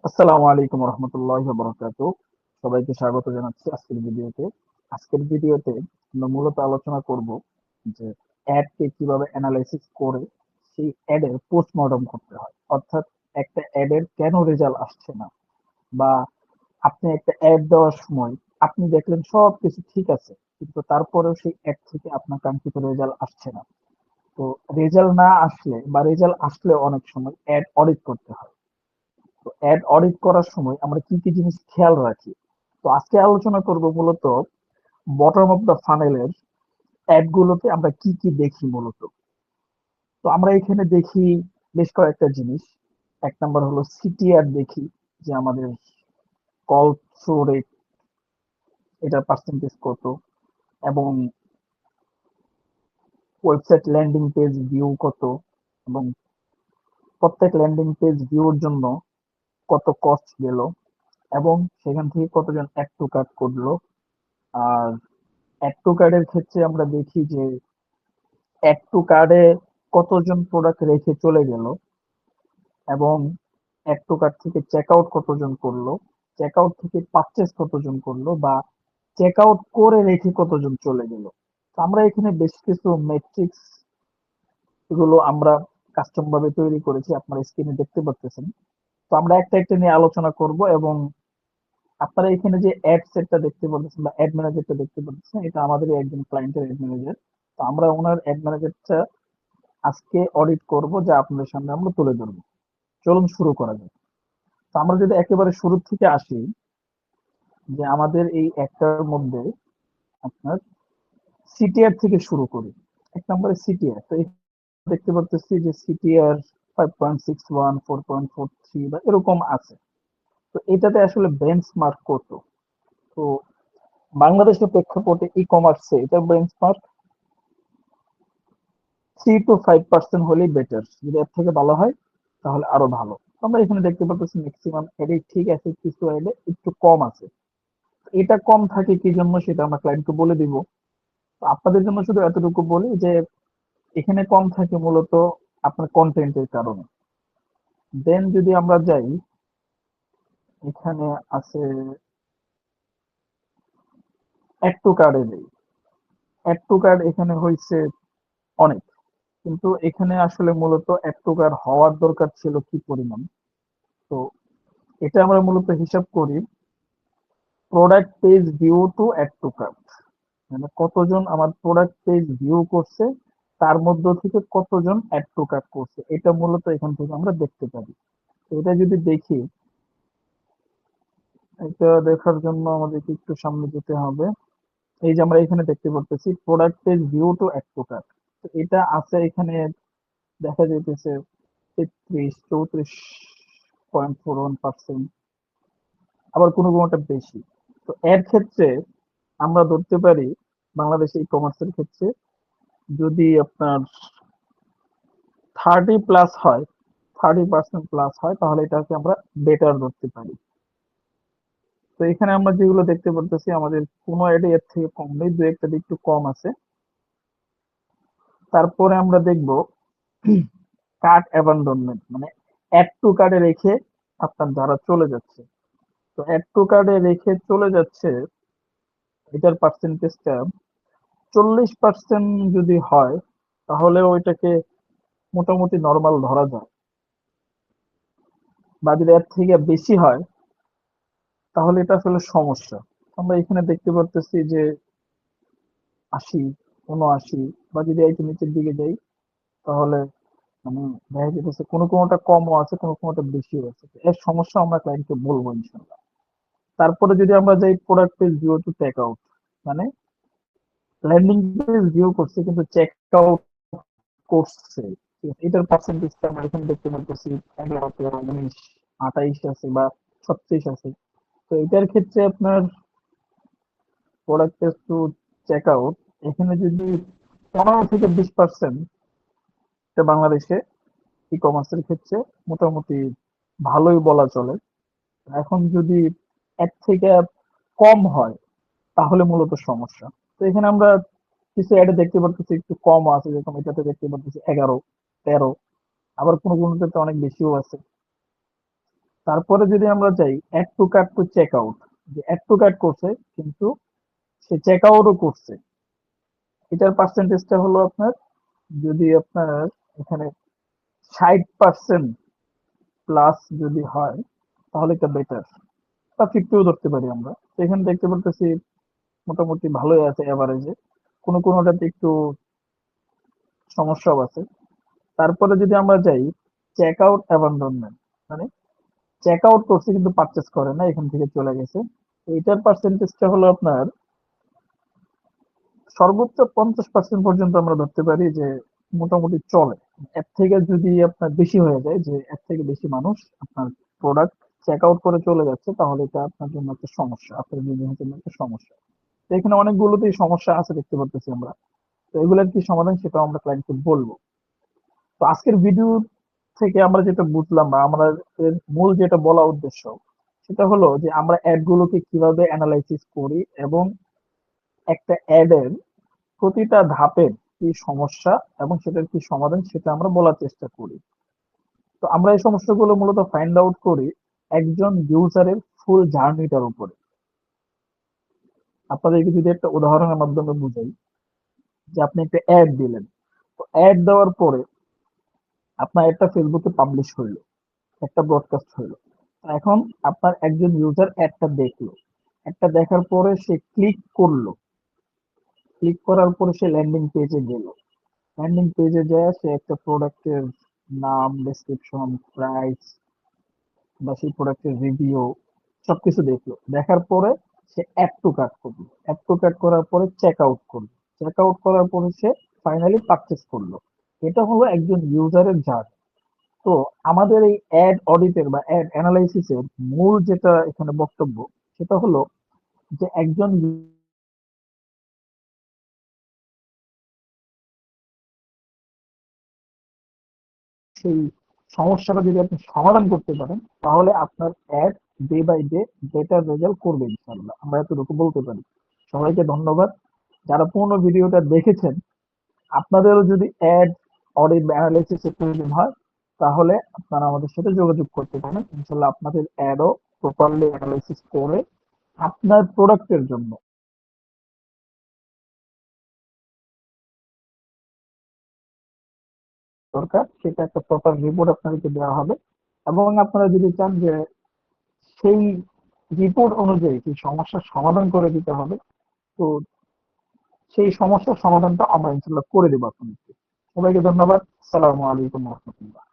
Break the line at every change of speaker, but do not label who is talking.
আসসালামু আলাইকুম রহমতুল্লাহি ওয়া বারাকাতুহু। সবাইকে স্বাগত জানাচ্ছি আজকের ভিডিওতে। আমরা মূলত আলোচনা করব যে অ্যাড কে কিভাবে অ্যানালাইসিস করে সেই অ্যাড এর পোস্টমর্টম করতে হয়। অর্থাৎ একটা অ্যাড এর কেন রেজাল্ট আসছে না, বা আপনি একটা অ্যাড দেওয়ার সময় আপনি দেখলেন সবকিছু ঠিক আছে, কিন্তু তারপরেও সেই অ্যাড থেকে আপনার কাঙ্ক্ষিত রেজাল্ট আসছে না। তো রেজাল্ট না আসলে বা রেজাল্ট আসলে অনেক সময় অ্যাড অডিট করতে হয়। তো অ্যাড অডিট করার সময় আমরা কি কি জিনিস খেয়াল রাখি। তো আজকে আলোচনা করব মূলত বটম অফ দ্য ফানেলের অ্যাড গুলোতে আমরা কি কি দেখি মূলত। তো আমরা এখানে দেখি বেশ কয়েকটা জিনিস। এক নাম্বার হলো সিটিআর দেখি, যে আমাদের কল থ্রু রেট, এটার পার্সেন্টেজ কত, এবং ওয়েবসাইট ল্যান্ডিং পেজ ভিউ কত, এবং প্রত্যেক ল্যান্ডিং পেজ ভিউর জন্য কত কস্ট গেল, এবং সেখান থেকে কতজন অ্যাড টু কার্ট করলো। আর অ্যাড টু কার্ডের ক্ষেত্রে আমরা দেখি যে অ্যাড টু কার্ডে কতজন প্রোডাক্ট রেখে চলে গেল, এবং অ্যাড টু কার্ড থেকে চেক আউট কতজন করলো, চেক আউট থেকে পারচেস কতজন করলো, বা চেক আউট করে রেখে কতজন চলে গেল। তো আমরা এখানে বেশ কিছু মেট্রিক্স গুলো আমরা কাস্টম ভাবে তৈরি করেছি, আপনারা স্ক্রিনে দেখতে পাচ্ছেন। তো আমরা একটা একটা নিয়ে আলোচনা করব, এবং আপনারা এখানে যে অ্যাড সেটটা দেখতে পাচ্ছেন বা অ্যাড ম্যানেজারটা দেখতে পাচ্ছেন, এটা আমাদেরই একজন ক্লায়েন্টের অ্যাড ম্যানেজার। তো আমরা ওনার অ্যাড ম্যানেজারটা আজকে অডিট করব, যা আপনাদের সামনে আমরা তুলে ধরবো। চলুন শুরু করা যাক। তো আমরা যদি একেবারে শুরু থেকে আসি, যে আমাদের এই একটার মধ্যে আপনার সিটিআর থেকে শুরু করি। এক নম্বরে সিটিআর, তো এখানে দেখতে পাচ্ছি যে সিটিআর 5.61, 4.43 বা এরকম আছে। তো এটাতে আসলে বেঞ্চমার্ক কত? তো বাংলাদেশের প্রেক্ষাপটে ই কমার্সে এটা বেঞ্চমার্ক 3 to 5% হলেই বেটার। যদি এর থেকে ভালো হয় তাহলে আরো ভালো। আমরা এখানে দেখতে পাচ্ছি ম্যাক্সিমাম এডে ঠিক আছে, কিছু এডে একটু কম আছে। এটা কম থাকে কি জন্য সেটা আমরা ক্লায়েন্টকে বলে দিব। তো আপনাদের জন্য শুধু এতটুকু বলি যে এখানে কম থাকে মূলত আপনার কন্টেন্টের কারণে। দেন যদি আমরা যাই, এখানে আছে অ্যাড টু কার্ডে যাই। অ্যাড টু কার্ড এখানে হয়েছে অনেক, কিন্তু এখানে আসলে মূলত অ্যাড টু কার্ড হওয়ার দরকার ছিল কি পরিমাণ। তো এটা আমরা মূলত হিসাব করি product page view to add to cart, মানে কতজন আমার প্রোডাক্ট পেজ ভিউ করছে, তার মধ্য থেকে কতজন অ্যাড টু কার্ট করছে, এটা মূলত এখান থেকে আমরা দেখতে পারি। তো এটা যদি দেখি, এটা দেখার জন্য আমাদেরকে একটু সামনে যেতে হবে। এই যে আমরা এখানে দেখতে পারতেছি product page view to add to cart. তো এটা আছে এখানে, দেখা যাইতেছে 33-34.41%, আবার কোনো কোনোটা বেশি। তো এর ক্ষেত্রে আমরা ধরতে পারি বাংলাদেশে ই কমার্সের ক্ষেত্রে যদি আপনার 30 প্লাস হয়, 30% প্লাস হয়, তাহলে এটাকে আমরা বেটার ধরতে পারি। তো এখানে আমরা যেগুলো দেখতে পারতেছি আমাদের কোনো অ্যাডে এর থেকে কম নেই, দু একটা একটু কম আছে। তারপরে আমরা দেখব কার্ট অ্যাবান্ডনমেন্ট, মানে অ্যাড টু কার্ডে রেখে আপনার যারা চলে যাচ্ছে। তো অ্যাড টু কার্ডে রেখে চলে যাচ্ছে, এটার পার্সেন্টেজটা 40% যদি হয় তাহলে ওইটাকে মোটামুটি নরমাল ধরা যায়। বা যদি এর থেকে বেশি হয় তাহলে এটা আসলে সমস্যা। আমরা এখানে দেখতে পারতেছি যে 80, 79, বা যদি একটু নিচের দিকে যাই তাহলে মানে দেখা যেতেছে কোনো কোনোটা কমও আছে, কোনো কোনোটা বেশিও আছে। তো এর সমস্যা আমরা ক্লায়েন্টকে বলবো ইনশাল্লাহ। তারপরে যদি আমরা যাই product page view to check out, মানে ল্যান্ডিং পেজ ভিউ করছে কিন্তু চেক আউট করছে, ঠিক আছে? এটার পার্সেন্টেজটা আমরা এখানে দেখতে পাচ্ছি 11, 13, 19, 28 আছে, বা 36 আছে। তো এটার ক্ষেত্রে আপনার product page to check out, এখানে যদি 15 থেকে 20%, এটা বাংলাদেশে ই কমার্সের ক্ষেত্রে মোটামুটি ভালোই বলা চলে। এখন যদি এর থেকে কম হয় তাহলে মূলত সমস্যা। তো এখানে আমরা কিছু অ্যাডে দেখতে পাচ্ছি একটু কম আছে, যেরকম এটাতে দেখতে পাচ্ছি 11, 13, আবার কোনো কোনোটাতে অনেক বেশিও আছে। তারপরে যদি আমরা যাই add to cart to check out, যে অ্যাড টু কার্ট করছে কিন্তু সে চেক আউটও করছে, এটার পার্সেন্টেজটা হলো আপনার, যদি আপনার এখানে 60% প্লাস যদি হয় তাহলে এটা বেটার, বা 50ও ধরতে পারি আমরা। তো এখানে দেখতে পারতেছি মোটামুটি ভালোই আছে এভারেজে, কোনোটাতে একটু সমস্যাও আছে। তারপরে যদি আমরা যাই চেক আউট অ্যাবান্ডনমেন্ট, মানে চেক আউট করছে কিন্তু পারচেস করে না, এখান থেকে চলে গেছে, এইটার পার্সেন্টেজটা হলো আপনার সর্বোচ্চ 50% পর্যন্ত আমরা ধরতে পারি যে মোটামুটি চলে। এর থেকে যদি আপনার বেশি হয়ে যায়, যে এর থেকে বেশি মানুষ আপনার প্রোডাক্ট চেক আউট করে চলে যাচ্ছে, তাহলে এটা আপনার জন্য একটা সমস্যা, আপনার বিজনেসের জন্য একটা সমস্যা। তো এখানে অনেকগুলোতেই সমস্যা আছে দেখতে পারতেছি আমরা। তো এগুলোর কি সমাধান সেটাও আমরা ক্লায়েন্টকে বলবো। তো আজকের ভিডিও থেকে আমরা যেটা বুঝলাম, বা আমাদের মূল যেটা বলা উদ্দেশ্য, সেটা হলো যে আমরা অ্যাড গুলোকে কিভাবে অ্যানালাইসিস করি, এবং একটা অ্যাড এর প্রতিটা ধাপের কি সমস্যা এবং সেটার কি সমাধান সেটা আমরা বলার চেষ্টা করি। তো আমরা এই সমস্যাগুলো মূলত ফাইন্ড আউট করি একজন ইউজারের ফুল জার্নিটার উপরে। আপনাদেরকে যদি একটা উদাহরণের মাধ্যমে বুঝাই, যে আপনি একটা অ্যাড দিলেন, তো অ্যাড দেওয়ার পরে আপনার একটা ফেসবুকে পাবলিশ হইলো, একটা ব্রডকাস্ট হইলো। এখন আপনার একজন ইউজার অ্যাডটা দেখলো, একটা দেখার পরে সে ক্লিক করলো, ক্লিক করার পরে সে ল্যান্ডিং পেজে গেল, ল্যান্ডিং পেজে যায় সে একটা প্রোডাক্টের নাম, ডেসক্রিপশন, প্রাইস, বা সেই প্রোডাক্টের রিভিউ সবকিছু দেখলো, দেখার পরে সে অ্যাড টু কার্ট করলো, অ্যাড টু কার্ট করার পরে চেক আউট করলো, চেক আউট করার পরে সে ফাইনালি পারচেস করলো। এটা হলো একজন ইউজারের জার্নি। তো আমাদের এই অ্যাড অডিটের বা অ্যাড অ্যানালাইসিসের মূল যেটা এখানে বক্তব্য, সেটা হলো যে একজন সেই সমস্যাটা যদি আপনি সমাধান করতে পারেন, তাহলে আপনার ad day by day better result করবে ইনশাল্লাহ, আমরা এতটুকু বলতে পারি। সবাইকে ধন্যবাদ যারা পুরো ভিডিওটা দেখেছেন। আপনাদেরও যদি অ্যাড অডিট বা অ্যানালাইসিস এর প্রয়োজন হয়, তাহলে আপনারা আমাদের সাথে যোগাযোগ করতে পারেন, ইনশাল্লাহ আপনাদের অ্যাডও প্রপারলি অ্যানালাইসিস করে আপনার প্রোডাক্টের জন্য দরকার সেটা একটা প্রপার রিপোর্ট আপনাদেরকে দেওয়া হবে। এবং আপনারা যদি চান যে সেই রিপোর্ট অনুযায়ী সেই সমস্যার সমাধান করে দিতে হবে, তো সেই সমস্যার সমাধানটা আমরা ইনশাল্লাহ করে দেবো আপনাদেরকে। সবাইকে ধন্যবাদ। আসসালামু আলাইকুম রহমতুল্লাহ।